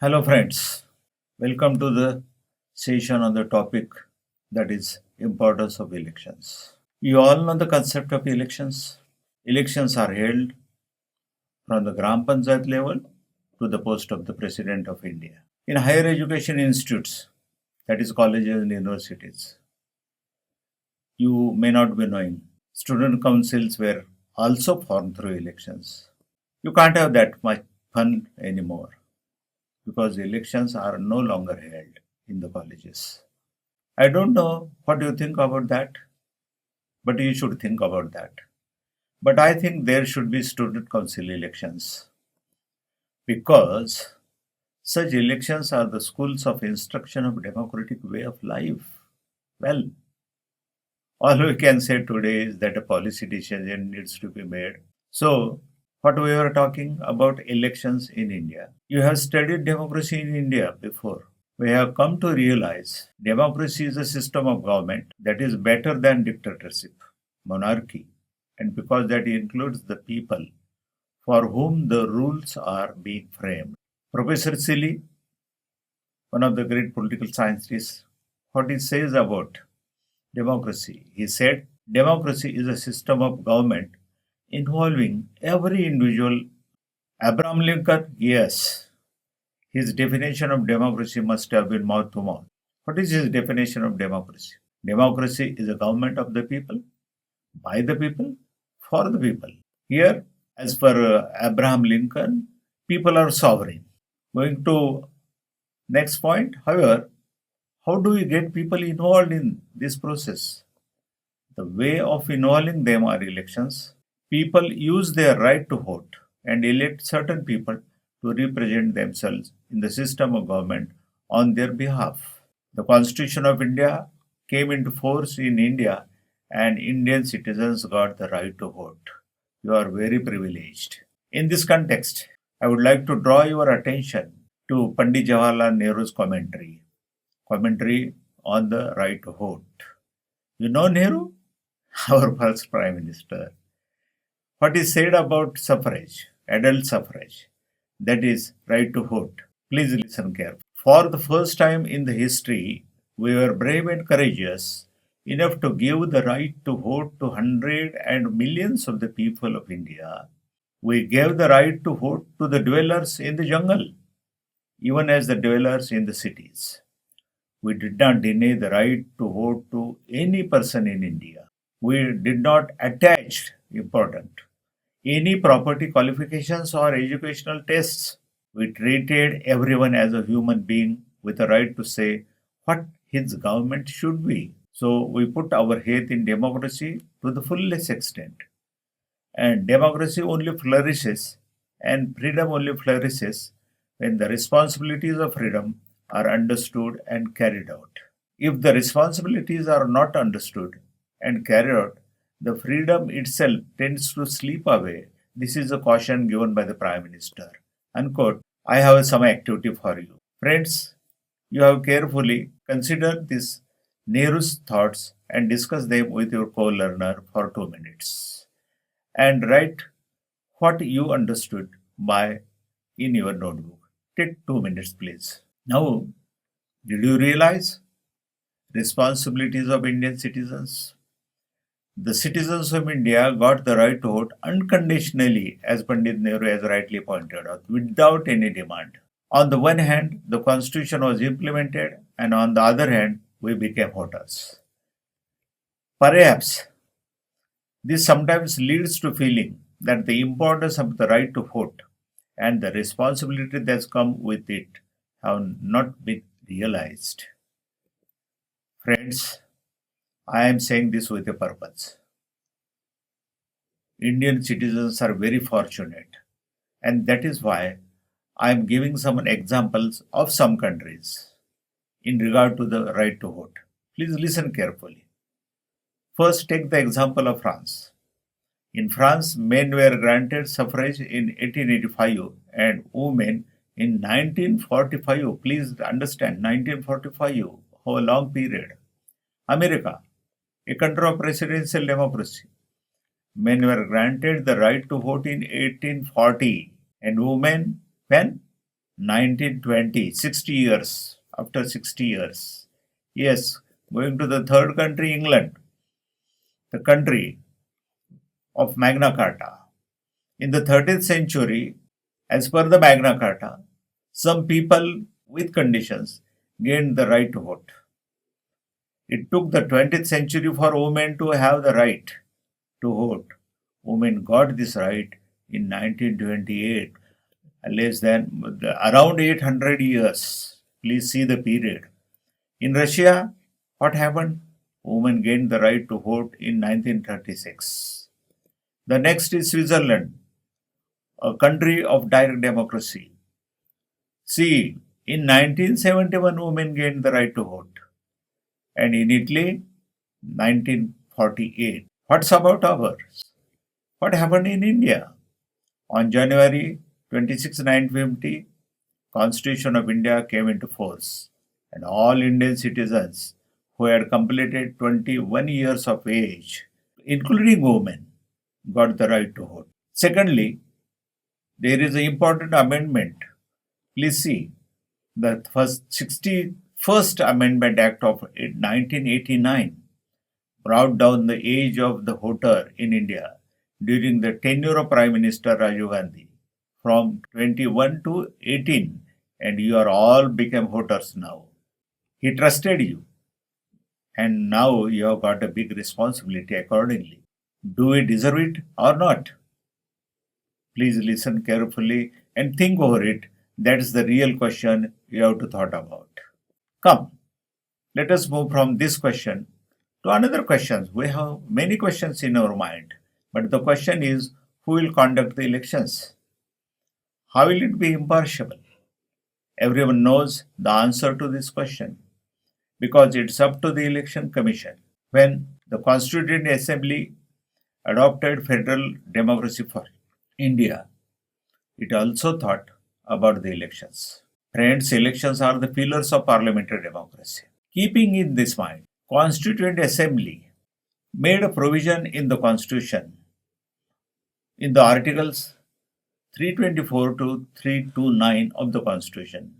Hello, friends. Welcome to the session on the topic that is importance of elections. You all know the concept of elections. Elections are held from the Gram Panchayat level to the post of the President of India. In higher education institutes, that is colleges and universities, you may not be knowing, student councils were also formed through elections. You can't have that much fun anymore because elections are no longer held in the colleges. I don't know what you think about that, but you should think about that. But I think there should be student council elections because such elections are the schools of instruction of democratic way of life. Well, all we can say today is that a policy decision needs to be made. So, what we were talking about elections in India. You have studied democracy in India before. We have come to realize democracy is a system of government that is better than dictatorship, monarchy, and because that includes the people for whom the rules are being framed. Professor Silly, one of the great political scientists, what he says about democracy. He said, democracy is a system of government involving every individual. Abraham Lincoln, yes, his definition of democracy must have been mouth to mouth. What is his definition of democracy? Democracy is a government of the people, by the people, for the people. Here, as per Abraham Lincoln, people are sovereign. Going to next point, however, how do we get people involved in this process? The way of involving them are elections. People use their right to vote and elect certain people to represent themselves in the system of government on their behalf. The Constitution of India came into force in India and Indian citizens got the right to vote. You are very privileged. In this context, I would like to draw your attention to Pandit Jawaharlal Nehru's commentary on the right to vote. You know Nehru, our first Prime Minister. What he said about suffrage, adult suffrage, that is, right to vote. Please listen carefully. For the first time in the history, we were brave and courageous enough to give the right to vote to hundreds and millions of the people of India. We gave the right to vote to the dwellers in the jungle, even as the dwellers in the cities. We did not deny the right to vote to any person in India. We did not attach, important, any property qualifications or educational tests. We treated everyone as a human being with a right to say what his government should be. So we put our faith in democracy to the fullest extent. And democracy only flourishes and freedom only flourishes when the responsibilities of freedom are understood and carried out. If the responsibilities are not understood and carried out, the freedom itself tends to slip away. This is a caution given by the Prime Minister. Unquote. I have some activity for you. Friends, you have carefully considered this Nehru's thoughts and discuss them with your co-learner for 2 minutes. And write what you understood by in your notebook. Take 2 minutes, please. Now, did you realize responsibilities of Indian citizens? The citizens of India got the right to vote unconditionally, as Pandit Nehru has rightly pointed out, without any demand. On the one hand, the constitution was implemented, and on the other hand, we became voters. Perhaps this sometimes leads to feeling that the importance of the right to vote and the responsibility that's come with it have not been realized. Friends, I am saying this with a purpose. Indian citizens are very fortunate, and that is why I am giving some examples of some countries in regard to the right to vote. Please listen carefully. First, take the example of France. In France, men were granted suffrage in 1885 and women in 1945. Please understand, 1945, how a long period. America, a country of presidential democracy. Men were granted the right to vote in 1840 and women when? 1920, 60 years, after 60 years. Yes, going to the third country, England, the country of Magna Carta. In the 13th century, as per the Magna Carta, some people with conditions gained the right to vote. It took the 20th century for women to have the right to vote. Women got this right in 1928, less than around 800 years. Please see the period. In Russia, what happened? Women gained the right to vote in 1936. The next is Switzerland, a country of direct democracy. See, in 1971, women gained the right to vote. And in Italy, 1948. What's about ours? What happened in India? On January 26, 1950, Constitution of India came into force, and all Indian citizens who had completed 21 years of age, including women, got the right to vote. Secondly, there is an important amendment. Please see, the first 61st Amendment Act of 1989 brought down the age of the voter in India during the tenure of Prime Minister Rajiv Gandhi from 21 to 18, and you are all become voters now. He trusted you, and now you have got a big responsibility accordingly. Do we deserve it or not? Please listen carefully and think over it. That is the real question you have to thought about. Come, let us move from this question to another question. We have many questions in our mind, but the question is, who will conduct the elections? How will it be impartial? Everyone knows the answer to this question because it's up to the election commission. When the Constituent Assembly adopted federal democracy for India, it also thought about the elections. Friends, elections are the pillars of parliamentary democracy. Keeping in this mind, Constituent Assembly made a provision in the Constitution in the Articles 324 to 329 of the Constitution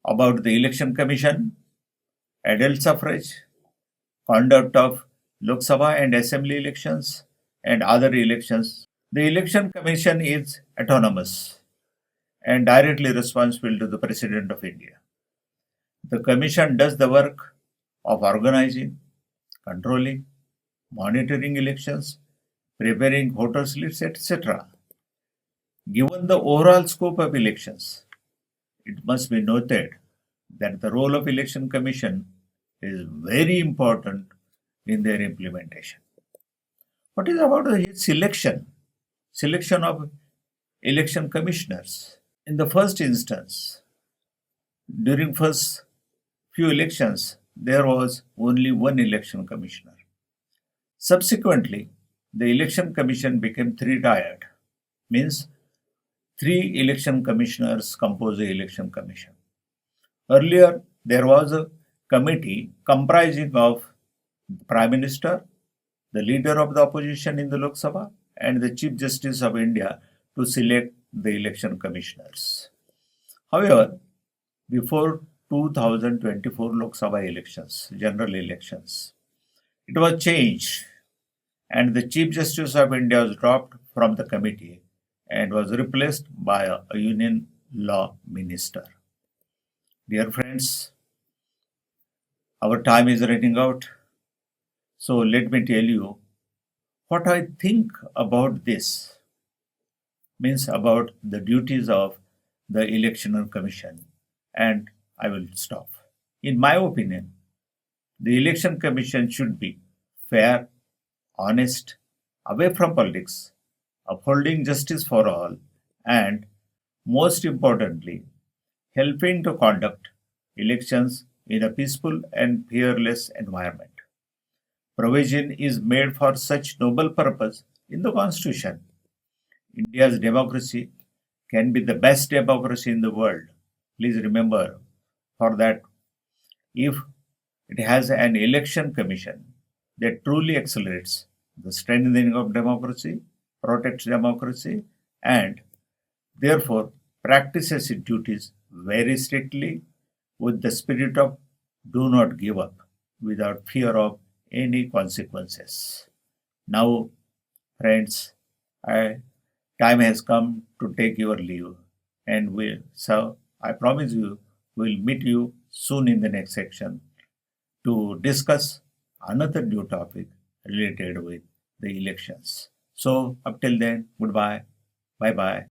about the Election Commission, adult suffrage, conduct of Lok Sabha and Assembly elections, and other elections. The Election Commission is autonomous and directly responsible to the President of India. The Commission does the work of organizing, controlling, monitoring elections, preparing voters' lists, etc. Given the overall scope of elections, it must be noted that the role of Election Commission is very important in their implementation. What is about the selection? Selection of election commissioners. In the first instance, during first few elections, there was only one election commissioner. Subsequently, the election commission became three-tiered, means three election commissioners compose the election commission. Earlier, there was a committee comprising of the Prime Minister, the leader of the opposition in the Lok Sabha, and the Chief Justice of India to select the election commissioners. However, before 2024 Lok Sabha elections, general elections, it was changed and the Chief Justice of India was dropped from the committee and was replaced by a union law minister. Dear friends, our time is running out. So let me tell you what I think about this, means about the duties of the Electoral Commission, and I will stop. In my opinion, the Election Commission should be fair, honest, away from politics, upholding justice for all, and most importantly, helping to conduct elections in a peaceful and fearless environment. Provision is made for such noble purpose in the Constitution. India's democracy can be the best democracy in the world. Please remember for that if it has an election commission that truly accelerates the strengthening of democracy, protects democracy, and therefore practices its duties very strictly with the spirit of do not give up without fear of any consequences. Now, friends, I, time has come to take your leave, and so I promise you we'll meet you soon in the next section to discuss another new topic related with the elections. So, up till then, goodbye. Bye bye.